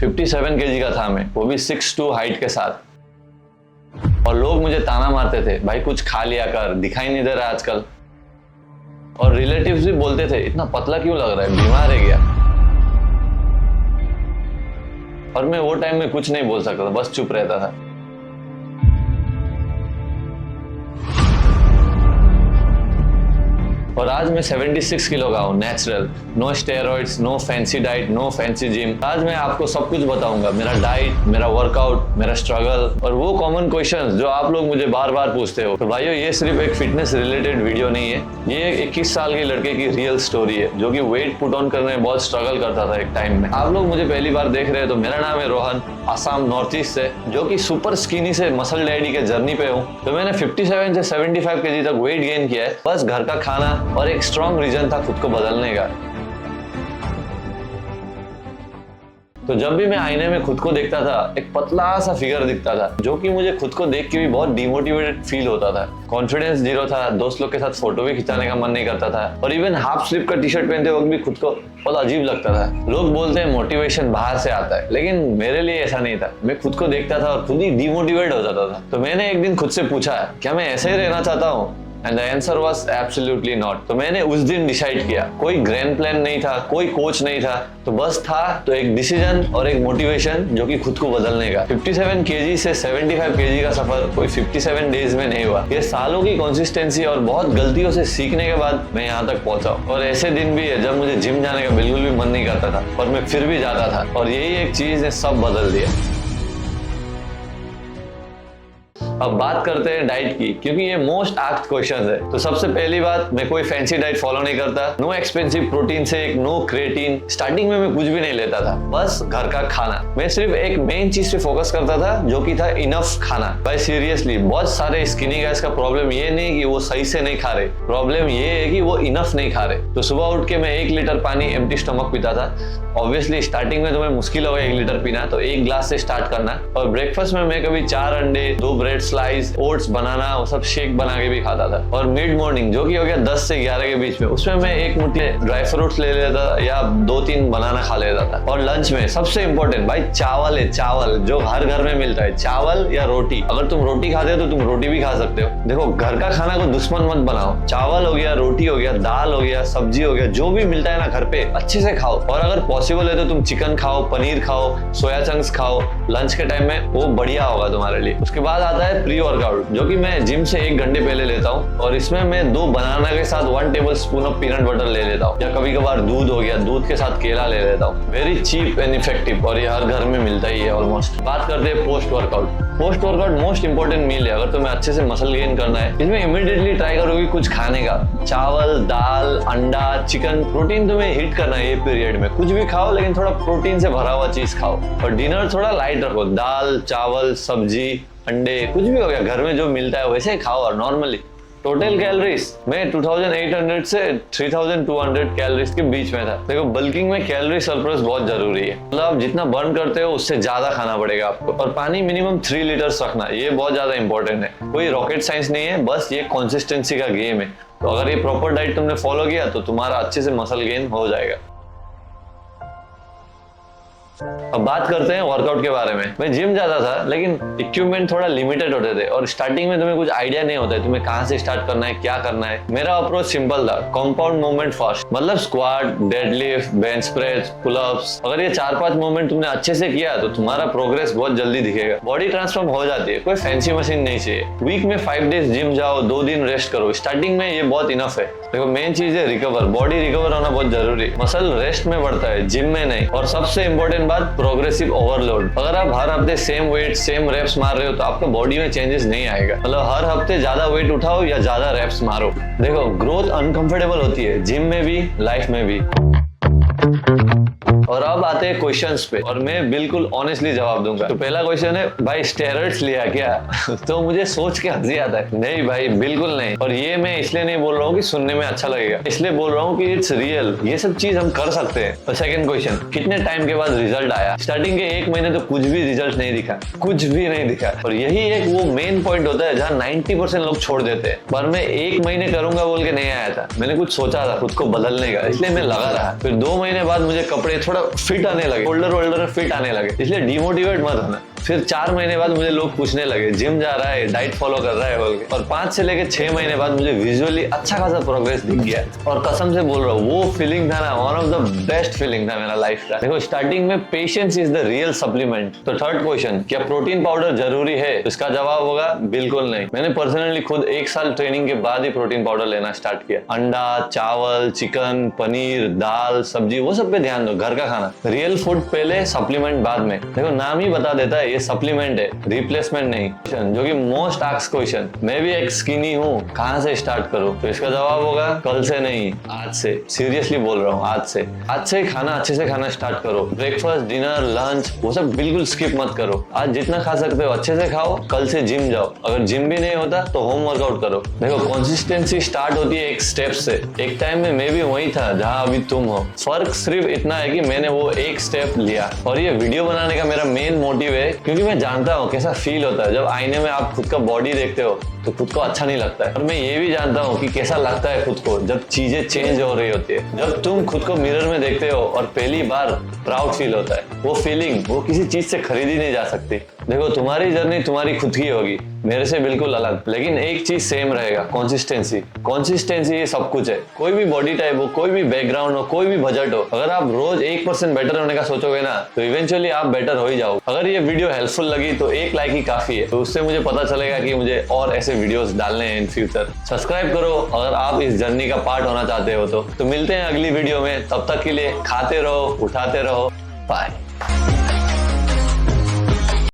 57 kg का था मैं, वो भी 6'2" हाइट के साथ। और लोग मुझे ताना मारते थे, भाई कुछ खा लिया कर, दिखाई नहीं दे रहा आजकल। और रिलेटिव्स भी बोलते थे, इतना पतला क्यों लग रहा है, बीमार है क्या? और मैं वो टाइम में कुछ नहीं बोल सकता था, बस चुप रहता था। और आज मैं 76 किलो का हूँ, natural, no steroids, no fancy diet, no fancy gym. आज मैं आपको सब कुछ बताऊंगा, मेरा डाइट, मेरा वर्कआउट, मेरा स्ट्रगल और वो कॉमन क्वेश्चंस जो आप लोग मुझे बार बार पूछते हो। तो भाइयों, ये सिर्फ एक फिटनेस रिलेटेड वीडियो नहीं है, ये एक 21 साल के लड़के की रियल स्टोरी है जो कि वेट पुट ऑन करने में बहुत स्ट्रगल करता था एक टाइम में। आप लोग मुझे पहली बार देख रहे हैं तो मेरा नाम है रोहन, आसाम नॉर्थ ईस्ट से, जो कि सुपर स्किनी से मसल डैडी के जर्नी पे हूँ। तो मैंने 57 से 75 kg तक वेट गेन किया है, बस घर का खाना और एक स्ट्रॉन्ग रीजन था खुद को बदलने का। तो जब भी मैं आईने में खुद को देखता था, एक पतला सा फिगर दिखता था, जो कि मुझे खुद को देख के भी बहुत डिमोटिवेटेड फील होता था। कॉन्फिडेंस जीरो था, दोस्त लोग के साथ फोटो भी खिंचाने का मन नहीं करता था, और इवन हाफ स्लीव का टी शर्ट पहनते वक्त भी खुद को बहुत अजीब लगता था। लोग बोलते हैं मोटिवेशन बाहर से आता है, लेकिन मेरे लिए ऐसा नहीं था। मैं खुद को देखता था और खुद ही डिमोटिवेट हो जाता था। तो मैंने एक दिन खुद से पूछा, क्या मैं ऐसे ही रहना चाहता हूँ? And the answer was absolutely not. तो मैंने उस दिन डिसाइड किया, कोई ग्रैंड प्लान नहीं था, कोई कोच नहीं था, तो बस था तो एक डिसीजन और एक मोटिवेशन जो कि खुद को बदलने का। 57 kg से 75 kg का सफर कोई 57 डेज में नहीं हुआ, ये सालों की कंसिस्टेंसी और बहुत गलतियों से सीखने के बाद मैं यहाँ तक पहुंचा। और ऐसे दिन भी है जब मुझे जिम जाने का बिल्कुल भी मन नहीं करता था, और मैं फिर भी जाता था, और यही एक चीज ने सब बदल दिया। अब बात करते हैं डाइट की, क्योंकि ये मोस्ट आस्क्ड क्वेश्चन है। तो सबसे पहली बात, मैं कोई फैंसी डाइट फॉलो नहीं करता, no expensive protein shake, no creatine. Starting में मैं कुछ भी नहीं लेता था, बस घर का खाना। मैं सिर्फ एक मेन चीज पे फोकस करता था, जो कि था इनफ खाना। भाई सीरियसली, बहुत सारे स्किनी गाइस का प्रॉब्लम ये नहीं कि वो सही से नहीं खा रहे, प्रॉब्लम ये है कि वो इनफ नहीं खा रहे। तो सुबह उठ के मैं 1 लीटर पानी एम्प्टी स्टमक पीता था। ऑब्वियसली स्टार्टिंग में तुम्हें मुश्किल होगा 1 लीटर पीना, तो 1 ग्लास से स्टार्ट करना। और ब्रेकफास्ट में मैं कभी 4 अंडे, 2 ब्रेड स्लाइस, ओट्स, बनाना, वो सब शेक बना के भी खाता था। और मिड मॉर्निंग, जो कि हो गया 10 से 11 के बीच में, उसमें मैं 1 मुट्ठी ड्राई फ्रूट्स ले लेता या 2-3 बनाना खा लेता था। और लंच में सबसे इंपॉर्टेंट भाई चावल है, चावल जो हर घर में मिलता है, चावल या रोटी। अगर तुम रोटी खाते हो तो तुम रोटी भी खा सकते हो। देखो, घर का खाना को दुश्मन मत बनाओ। चावल हो गया, रोटी हो गया, दाल हो गया, सब्जी हो गया, जो भी मिलता है ना घर पे, अच्छे से खाओ। और अगर पॉसिबल है तो तुम चिकन खाओ, पनीर खाओ, सोया चंक्स खाओ लंच के टाइम में, वो बढ़िया होगा तुम्हारे लिए। उसके बाद आता है प्री वर्कआउट, जो कि मैं जिम से 1 घंटे पहले लेता हूँ, और इसमें मैं 2 बनाना के साथ 1 table spoon of peanut butter ले लेता हूँ, या कभी कभार दूध हो गया, दूध के साथ केला ले लेता हूँ। वेरी चीप एंड इफेक्टिव, और ये हर घर में मिलता ही है ऑलमोस्ट। बात करते हैं post workout. Post workout most important meal है अगर तुम्हें अच्छे से मसल गेन करना है। इसमें इमीडिएटली ट्राई करोगे कुछ खाने का, चावल, दाल, अंडा, चिकन। प्रोटीन तुम्हें हिट करना है ये पीरियड में, कुछ भी खाओ लेकिन थोड़ा प्रोटीन से भरा हुआ चीज खाओ। और डिनर थोड़ा लाइट रखो, दाल, चावल, सब्जी, अंडे, कुछ भी हो गया, घर में जो मिलता है वैसे खाओ। और नॉर्मली टोटल कैलोरीज में 2800 से 3200 कैलोरीज के बीच में था। देखो, बल्किंग में कैलोरी सरप्लस बहुत जरूरी है, मतलब आप जितना बर्न करते हो उससे ज्यादा खाना पड़ेगा आपको। और पानी मिनिमम 3 लीटर्स रखना, ये बहुत ज्यादा इंपॉर्टेंट है। कोई रॉकेट साइंस नहीं है, बस ये कंसिस्टेंसी का गेम है। तो अगर ये प्रॉपर डाइट तुमने फॉलो किया तो तुम्हारा अच्छे से मसल गेन हो जाएगा। अब बात करते हैं वर्कआउट के बारे में। मैं जिम जाता था, लेकिन इक्विपमेंट थोड़ा लिमिटेड होते थे, और स्टार्टिंग में तुम्हें कुछ आइडिया नहीं होता है तुम्हें कहाँ से स्टार्ट करना है, क्या करना है। मेरा अप्रोच सिंपल था, कंपाउंड मूवमेंट फर्स्ट, मतलब squat, deadlift, bench press, pullups. अगर ये 4-5 मूवमेंट तुमने अच्छे से किया तो तुम्हारा प्रोग्रेस बहुत जल्दी दिखेगा, बॉडी ट्रांसफॉर्म हो जाती है। कोई फैंसी मशीन नहीं चाहिए। वीक में 5 डेज जिम जाओ, 2 दिन रेस्ट करो, स्टार्टिंग में ये बहुत इनफ है। देखो, मेन चीज है रिकवर, बॉडी रिकवर होना बहुत जरूरी है। मसल रेस्ट में बढ़ता है, जिम में नहीं। और सबसे इंपॉर्टेंट बात, प्रोग्रेसिव ओवरलोड। अगर आप हर हफ्ते सेम वेट, सेम रेप्स मार रहे हो तो आपका बॉडी में चेंजेस नहीं आएगा। मतलब हर हफ्ते ज्यादा वेट उठाओ या ज्यादा रेप्स मारो। देखो, ग्रोथ अनकंफर्टेबल होती है, जिम में भी, लाइफ में भी। और अब आते हैं क्वेश्चंस पे, और मैं बिल्कुल ऑनेस्टली जवाब दूंगा। तो पहला क्वेश्चन है, भाई स्टेरॉइड्स लिया क्या? तो मुझे सोच के हंसी आता है। नहीं भाई, बिल्कुल नहीं। और ये मैं इसलिए नहीं बोल रहा हूँ कि सुनने में अच्छा लगेगा, इसलिए बोल रहा हूँ कि इट्स रियल, ये सब चीज हम कर सकते हैं। और सेकंड क्वेश्चन, कितने टाइम के बाद रिजल्ट आया? स्टार्टिंग के 1 महीने तो कुछ भी रिजल्ट नहीं दिखा, कुछ भी नहीं दिखा। और यही एक वो मेन पॉइंट होता है जहाँ 90% लोग छोड़ देते हैं। पर मैं 1 महीने करूंगा बोल के नहीं आया था, मैंने कुछ सोचा था खुद को बदलने का, इसलिए मैं लगा रहा। फिर 2 महीने बाद मुझे कपड़े थोड़ा फिट फिट आने लगे, शोल्डर वोल्डर फिट आने लगे, इसलिए डिमोटिवेट मत होना। फिर 4 महीने बाद मुझे लोग पूछने लगे जिम जा रहा है, डाइट फॉलो कर रहा है बोल के, और 5 से लेके 6 महीने बाद मुझे विजुअली अच्छा खासा प्रोग्रेस दिख गया। और कसम से बोल रहा हूँ, वो फीलिंग था ना, one of the best feeling था मेरा लाइफ का। देखो, स्टार्टिंग में patience is the real supplement. तो थर्ड क्वेश्चन, क्या प्रोटीन पाउडर जरूरी है? इसका जवाब होगा बिल्कुल नहीं। मैंने पर्सनली खुद 1 साल ट्रेनिंग के बाद ही प्रोटीन पाउडर लेना स्टार्ट किया। अंडा, चावल, चिकन, पनीर, दाल, सब्जी, वो सब पे ध्यान दो, घर का खाना। रियल फूड पहले, सप्लीमेंट बाद में। देखो, नाम ही बता देता है ये सप्लीमेंट है, रिप्लेसमेंट नहीं। जो कि मोस्ट आस्क्ड क्वेश्चन, मैं भी एक स्किनी हूँ, कहाँ से स्टार्ट करूँ? तो इसका जवाब होगा कल से नहीं, आज से। सीरियसली बोल रहा हूँ, आज से खाना अच्छे से खाना स्टार्ट करो। ब्रेकफास्ट, डिनर, लंच, वो सब बिल्कुल स्किप मत करो। आज जितना खा सकते हो अच्छे से खाओ, कल से जिम जाओ। अगर जिम भी नहीं होता तो होम वर्कआउट करो। देखो, कंसिस्टेंसी स्टार्ट होती है एक स्टेप से। एक टाइम में मैं भी वही था जहाँ अभी तुम हो। फर्क सिर्फ इतना है कि मैंने वो एक स्टेप लिया। और ये वीडियो बनाने का मेरा मेन मोटिव है क्योंकि मैं जानता हूँ कैसा फील होता है जब आईने में आप खुद का बॉडी देखते हो तो खुद को अच्छा नहीं लगता है। और मैं ये भी जानता हूँ कि कैसा लगता है खुद को जब चीजें चेंज हो रही होती है। जब तुम खुद को मिरर में देखते हो और पहली बार प्राउड फील होता है, वो फीलिंग वो किसी चीज से खरीदी नहीं जा सकती। देखो, तुम्हारी जर्नी तुम्हारी खुद की होगी, मेरे से बिल्कुल अलग, लेकिन एक चीज सेम रहेगा, कंसिस्टेंसी। कंसिस्टेंसी ये सब कुछ है। कोई भी बॉडी टाइप हो, कोई भी बैकग्राउंड हो, कोई भी बजट हो, अगर आप रोज 1% बेटर होने का सोचोगे ना तो इवेंचुअली आप बेटर हो ही जाओगे। अगर ये वीडियो हेल्पफुल लगी तो 1 लाइक ही काफी है, तो उससे मुझे पता चलेगा कि मुझे और ऐसे वीडियोस डालने हैं इन फ्यूचर। सब्सक्राइब करो अगर आप इस जर्नी का पार्ट होना चाहते हो तो मिलते हैं अगली वीडियो में। तब तक के लिए खाते रहो, उठाते रहो, बाय।